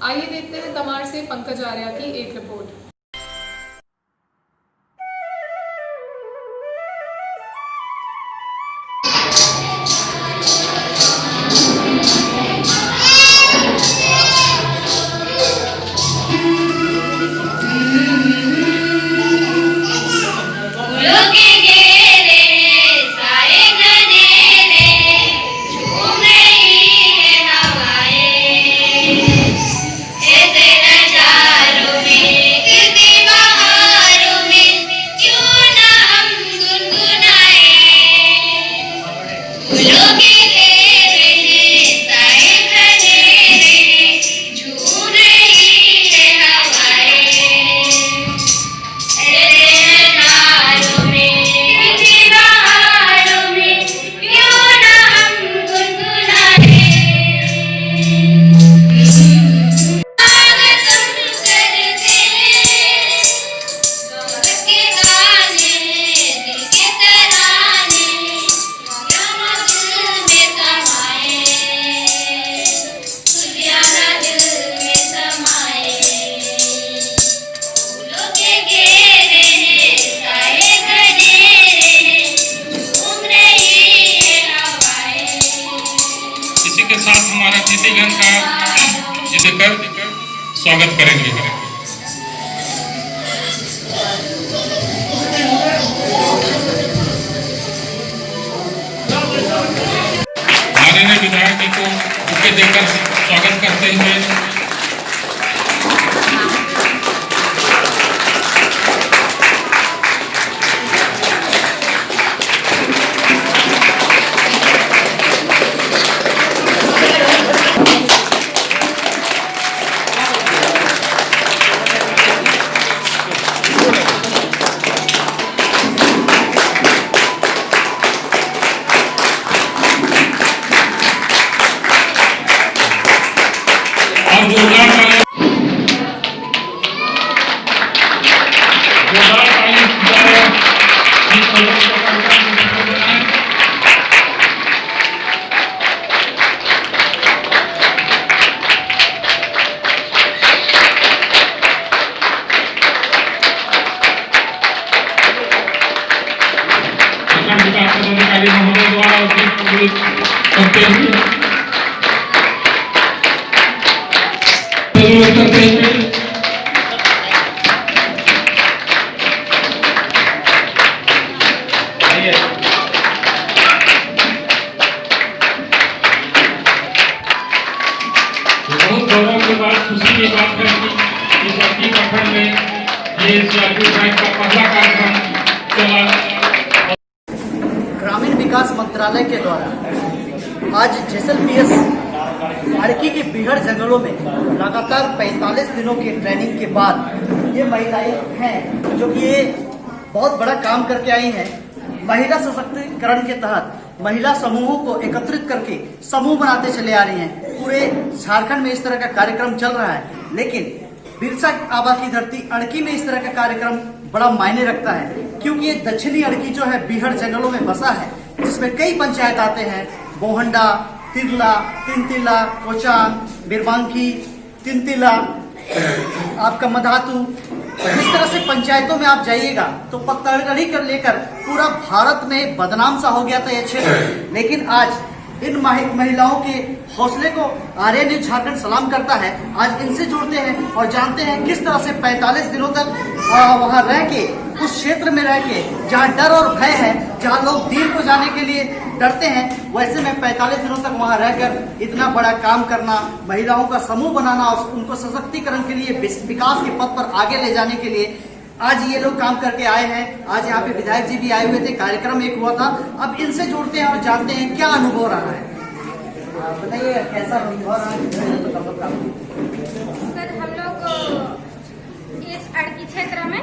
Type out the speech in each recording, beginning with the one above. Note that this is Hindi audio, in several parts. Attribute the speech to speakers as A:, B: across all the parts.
A: आइए देखते हैं तमाड़ से पंकज आर्या की एक रिपोर्ट।
B: इसी के साथ हमारा अतिथिगण का जिक्र स्वागत करेंगे। माननीय विधायक जी को बुके देकर स्वागत करते हुए पदाधिकारी महोदय द्वारा करते हैं। बहुत गौरव की बात, खुशी की बात है कि इस अति प्रखंड में ये सीआरपी बैंक का पहला कार्यक्रम चला।
C: ग्रामीण विकास मंत्रालय के द्वारा आज जैसलमेर अड़की के बीहड़ जंगलों में लगातार 45 दिनों की ट्रेनिंग के बाद ये महिलाएं हैं जो कि ये बहुत बड़ा काम करके आई हैं। महिला सशक्तिकरण के तहत महिला समूहों को एकत्रित करके समूह बनाते चले आ रही हैं। पूरे झारखंड में इस तरह का कार्यक्रम चल रहा है, लेकिन बिरसा आबा की धरती अड़की में इस तरह का कार्यक्रम बड़ा मायने रखता है, क्योंकि ये दक्षिणी अड़की जो है बीहड़ जंगलों में बसा है, जिसमें कई पंचायत आते हैं। बोहंडा, तिरला, तिनतिला, कोचांग, बिरबांकी, तिनतिला, आपका मधातू, इस तरह से पंचायतों में आप जाइएगा तो पत्थलगढ़ी कर लेकर पूरा भारत में बदनाम सा हो गया था ये क्षेत्र। लेकिन आज इन महिलाओं के हौसले को आर्या न्यूज झारखंड सलाम करता है। आज इनसे जुड़ते हैं और जानते हैं किस तरह से 45 दिनों तक वहां रह के, उस क्षेत्र में रह के जहाँ डर और भय है, जहाँ लोग दीन को जाने के लिए डरते हैं, वैसे में 45 दिनों तक वहां रहकर इतना बड़ा काम करना, महिलाओं का समूह बनाना और उनको सशक्तिकरण के लिए, विकास के पथ पर आगे ले जाने के लिए आज ये लोग काम करके आए हैं। आज यहाँ पे विधायक जी भी आए हुए थे, कार्यक्रम एक हुआ था। अब इनसे जुड़ते हैं और जानते हैं क्या अनुभव रहा है। बताइए कैसा अनुभव रहा है।
D: सर, हम लोग इस अड़की क्षेत्र में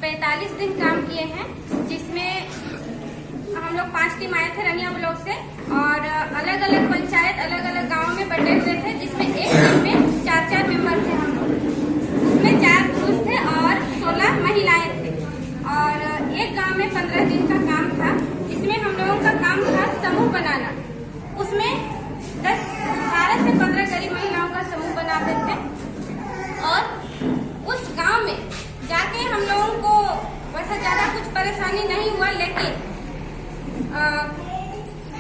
D: 45 दिन काम किए हैं, जिसमें हम लोग 5 टीम आए थे रनिया ब्लॉक से और अलग अलग पंचायत, अलग अलग गाँव में बटे हुए थे, जिसमें एक टीम में 4-4 मेंबर थे हम लोग। उसमें 4 पुरुष थे और 16 महिलाएं थे और एक गांव में 15 दिन का काम था, जिसमें हम लोगों का काम था समूह बनाना। उसमें 12 से 15 गरीब महिलाओं का समूह बनाते थे लोगों को वैसा ज्यादा कुछ परेशानी नहीं हुआ, लेकिन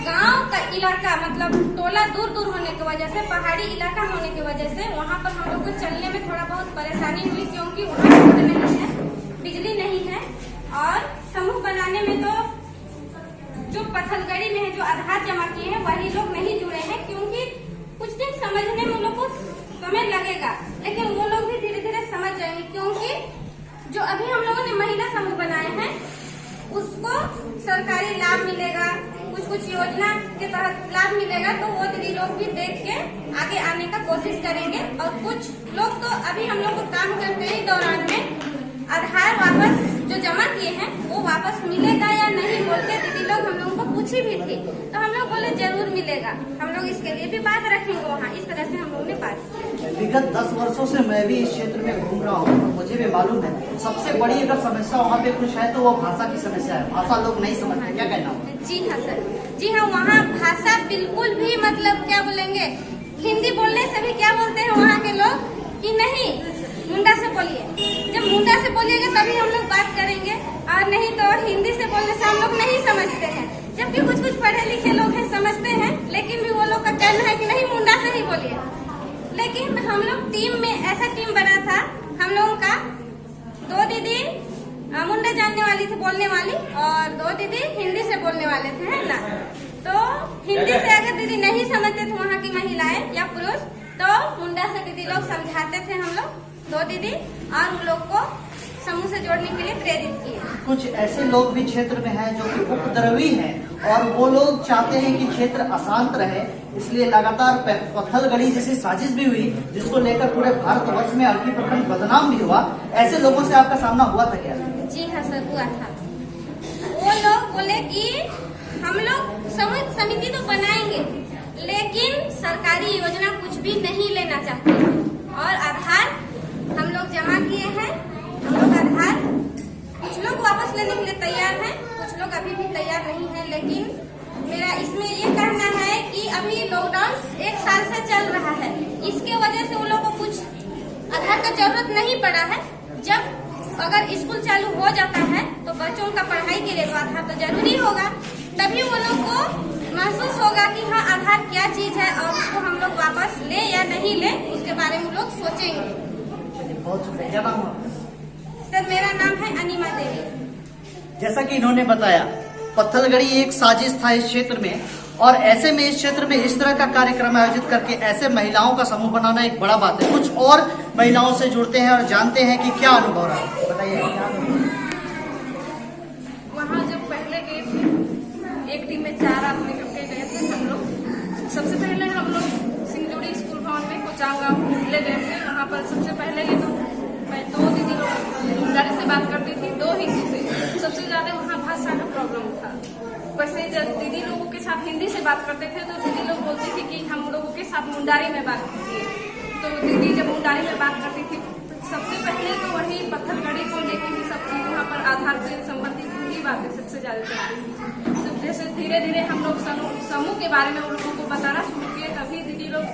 D: गांव का इलाका मतलब टोला दूर दूर होने की वजह से, पहाड़ी इलाका होने की वजह से वहां पर हम लोग को चलने में थोड़ा बहुत परेशानी हुई, क्योंकि वहाँ रोड नहीं है, बिजली नहीं है। और समूह बनाने में तो जो पत्थलगड़ी में है, जो आधार जमा किए हैं, वही लोग नहीं जुड़े हैं, क्योंकि कुछ दिन समझने में उन लोग को समय लगेगा, लेकिन वो लोग भी धीरे धीरे समझ जाएंगे। क्योंकि जो अभी हम लोगों ने महिला समूह बनाए हैं उसको सरकारी लाभ मिलेगा, कुछ योजना के तहत लाभ मिलेगा, तो वो दीदी लोग भी देख के आगे आने का कोशिश करेंगे। और कुछ लोग तो अभी हम लोग को काम करते ही दौरान में आधार वापस जो जमा किए हैं वो वापस मिलेगा या नहीं बोलते दीदी लोग हम लोगों को पूछी भी थी, तो हम लोग बोले जरूर मिलेगा, हम लोग इसके लिए भी बात रखेंगे वहाँ। इस तरह से हम लोगों ने बात की।
C: विगत 10 वर्षों से मैं भी इस क्षेत्र में घूम रहा हूँ, मुझे भी मालूम है सबसे बड़ी अगर समस्या वहाँ पे कुछ है तो वो भाषा की समस्या है। भाषा लोग नहीं समझते, क्या कहना होगा?
D: जी हाँ सर, जी हाँ, वहाँ भाषा बिल्कुल भी मतलब क्या बोलेंगे, हिंदी बोलने से भी क्या बोलते हैं वहाँ के लोग कि नहीं मुंडा से बोलिए। जब मुंडा से बोलिएगा तभी हम लोग बात करेंगे, और नहीं तो हिंदी से बोलने से हम लोग नहीं समझते हैं। जबकि कुछ पढ़े लिखे लोग हैं समझते हैं, लेकिन भी वो लोग का कहना है कि नहीं मुंडा से ही बोलिए। लेकिन हम लोग टीम में ऐसा टीम बना था, हम लोगों का 2 दीदी मुंडा जानने वाली थी बोलने वाली, और 2 दीदी हिंदी से बोलने वाले थे, है ना। तो हिंदी से अगर दीदी नहीं समझते थे वहाँ की महिलाएं या पुरुष, तो मुंडा से दीदी लोग समझाते थे हम लोग 2 दीदी, और उन लोग को समूह से जोड़ने के लिए प्रेरित किए।
C: कुछ ऐसे लोग भी क्षेत्र में हैं जो कि उपद्रवी हैं, और वो लोग चाहते हैं कि क्षेत्र अशांत रहे, इसलिए लगातार पत्थलगड़ी जैसी साजिश भी हुई, जिसको लेकर पूरे भारतवर्ष में अर्की प्रखंड बदनाम भी हुआ। ऐसे लोगों से आपका सामना हुआ था क्या?
D: जी हाँ सर, हुआ था। वो लोग बोले कि हम लोग समिति तो बनाएंगे, लेकिन सरकारी योजना कुछ भी नहीं लेना चाहते, और आधार हम लोग जमा किए हैं, हम लोग आधार कुछ लोग वापस लेने के लिए तैयार हैं, कुछ लोग अभी भी तैयार नहीं है। लेकिन मेरा इसमें ये कहना है कि अभी लॉकडाउन 1 साल से चल रहा है, इसके वजह से उन लोगों को कुछ आधार का जरूरत नहीं पड़ा है। जब अगर स्कूल चालू हो जाता है तो बच्चों का पढ़ाई के लिए तो आधार तो जरूरी होगा, तभी वो लोग को महसूस होगा कि हाँ आधार क्या चीज है, और उसको हम लोग वापस ले या नहीं ले उसके बारे में लोग सोचेंगे।
C: बहुत शुक्रिया। क्या नाम है?
D: सर मेरा नाम है अनिमा देवी।
C: जैसा कि इन्होंने बताया, पत्थलगड़ी एक साजिश था इस क्षेत्र में, और ऐसे में इस क्षेत्र में इस तरह का कार्यक्रम आयोजित करके ऐसे महिलाओं का समूह बनाना एक बड़ा बात है। कुछ और महिलाओं से जुड़ते हैं और जानते हैं कि क्या अनुभव रहा। बताइए।
E: वहाँ जब पहले गए थे, एक टीम में 4 आदमी इकट्ठे गए थे हम लोग। सबसे पहले हम लोग सिंगजोड़ी स्कूल भवन में कोचांग गाँव ले गए थे। वहाँ पर सबसे पहले ये तो मैं 2 दीदी लोग मुंडारी से बात करती थी, 2 हिंदी से। सबसे ज्यादा वहाँ भाषा का प्रॉब्लम था। वैसे जब दीदी लोगों के साथ हिंदी से बात करते थे तो दीदी लोग बोलती थी कि हम लोगों के साथ मुंडारी में बात कीजिए। तो दीदी जब मुंडारी में बात करती थी, सबसे पहले तो वही पत्थलगड़ी को लेकर ही सब चीज वहाँ पर आधार से संबंधित हिंदी बातें सबसे ज्यादा चलती थी। जैसे धीरे धीरे हम लोग समूह के बारे में उन लोगों को बताना शुरू किए, तभी दीदी लोग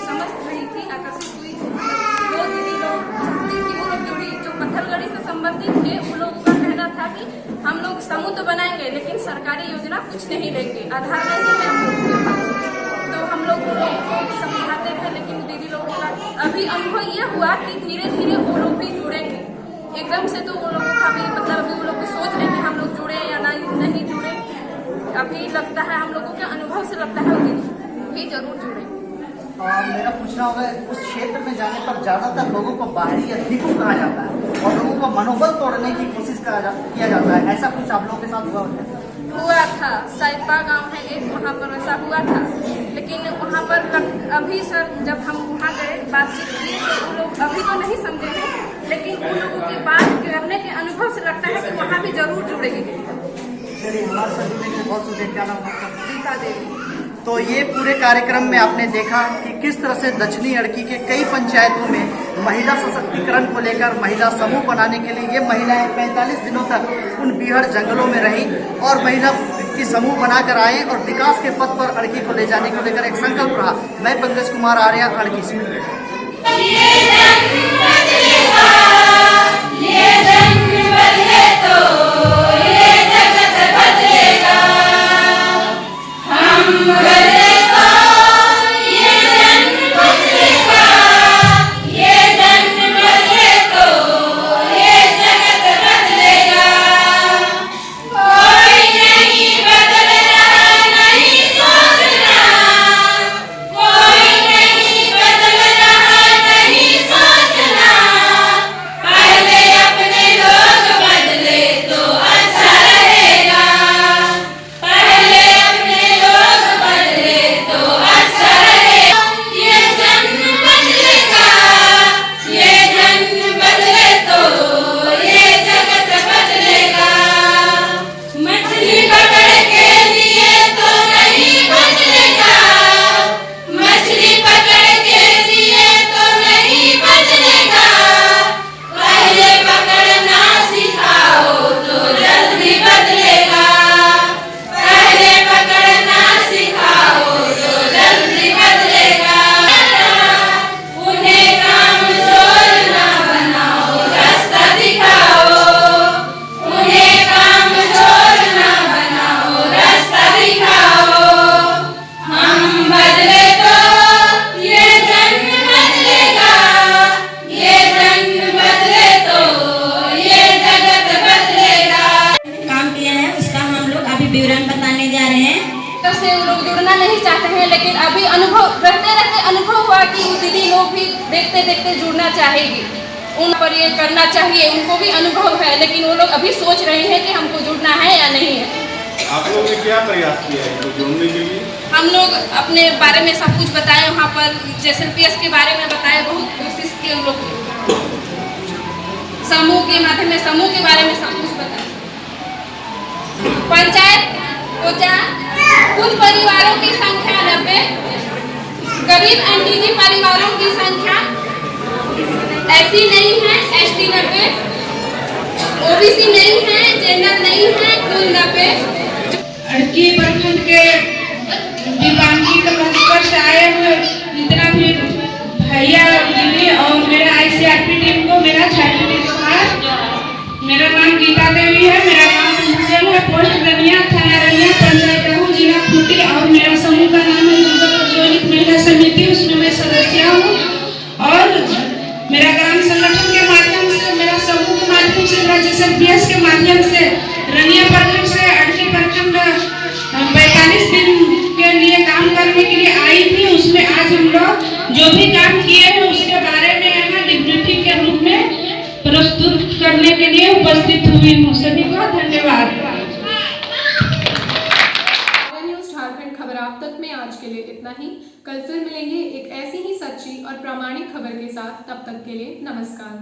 E: समझ रही थी, आकर्षित हुई, जो दीदी लोग चाहती थी वो लोग जुड़ी। जो पत्थलगड़ी से संबंधित थे उन लोगों का कहना था कि हम लोग समूह तो बनाएंगे लेकिन सरकारी योजना कुछ नहीं लेंगे, आधार नहीं है हम लोग के पास। तो हम लोग को समझाते थे, लेकिन दीदी लोगों का अभी अनुभव ये हुआ कि धीरे धीरे वो लोग भी जुड़ेंगे। एकदम से तो उन लोगों का भी मतलब अभी वो लोग की सोच है कि हम लोग जुड़े या नहीं जुड़े। अभी लगता है हम लोगों के अनुभव से लगता है कि जरूर जुड़े।
C: मेरा पूछना होगा, उस क्षेत्र में जाने पर ज्यादातर लोगों को बाहरी या भिखु कहा जाता है और लोगों का मनोबल तोड़ने की कोशिश किया जाता है, ऐसा कुछ आप लोगों के साथ
E: हुआ था? साइपा गांव है एक, वहाँ पर ऐसा हुआ था। लेकिन वहाँ पर अभी सर जब हम वहाँ गए बातचीत की तो वो लोग अभी तो नहीं समझे हैं, लेकिन उन लोगों की बात करने के अनुभव से लगता है कि वहाँ भी जरूर जुड़ेगी।
C: चलिए, हमारे साथ जुड़ने के लिए बहुत शुक्रिया। क्या नाम आपका?
E: गीता देवी।
C: तो ये पूरे कार्यक्रम में आपने देखा कि किस तरह से दक्षिणी अड़की के कई पंचायतों में महिला सशक्तिकरण को लेकर महिला समूह बनाने के लिए ये महिलाएं 45 दिनों तक उन बीहड़ जंगलों में रही और महिला की समूह बनाकर आए और विकास के पथ पर अड़की को ले जाने को लेकर एक संकल्प रहा। मैं पंकज कुमार आर्य, अड़की से।
F: विवरण बताने जा रहे हैं।
D: तो से वो लोग जुड़ना नहीं चाहते हैं, लेकिन अभी अनुभव रहते रहते अनुभव हुआ कि वो दीदी लोग भी देखते देखते जुड़ना चाहेगी, उन पर ये करना चाहिए, उनको भी अनुभव है, लेकिन वो लोग अभी सोच रहे हैं कि हमको जुड़ना है या नहीं है।
G: आप लोगों ने क्या प्रयास किया है इनको जोड़ने के लिए?
D: हम लोग अपने बारे में सब कुछ बताए, वहाँ पर JSLPS के बारे में बताए, बहुत कोशिश की हम लोग, समूह के माध्यम में समूह के बारे में सब कुछ बताए। पंचायत कोचा कुछ परिवारों की संख्या 90, गरीब NTG परिवारों की संख्या ऐसी नहीं है, ST 90, OBC नहीं है, जेंडर नहीं है, कुल 90।
H: अड़की प्रखंड के दीपांगी कमर से आए हुए जितना भी भैया दीदी और मेरा ICRP टीम को मेरा छात्र नमस्कार। मेरा नाम गीता देवी है, मेरा नाम मुंगल है, पोस्ट रनिया, थाना रनिया, पंचायत रहू, जिला खूंटी, और मेरा समूह का नाम है दुर्गा प्रज्वलित महिला समिति, उसमें मैं सदस्य हूँ। और मेरा ग्राम संगठन के माध्यम से, मेरा समूह के माध्यम से, मेरा JSLPS के माध्यम से रनिया प्रखंड से अड़की प्रखंड 45 दिन के लिए काम करने के लिए आई थी। उसमें आज हम लोग जो भी काम किए हैं उसके बारे में यहाँ डिब्रीफिंग के रूप में प्रस्तुत करने के लिए उपस्थित हुई हूँ। सभी को धन्यवाद।
A: न्यूज़ झारखंड खबर आप तक में आज के लिए इतना ही। कल फिर मिलेंगे एक ऐसी ही सच्ची और प्रामाणिक खबर के साथ। तब तक के लिए नमस्कार।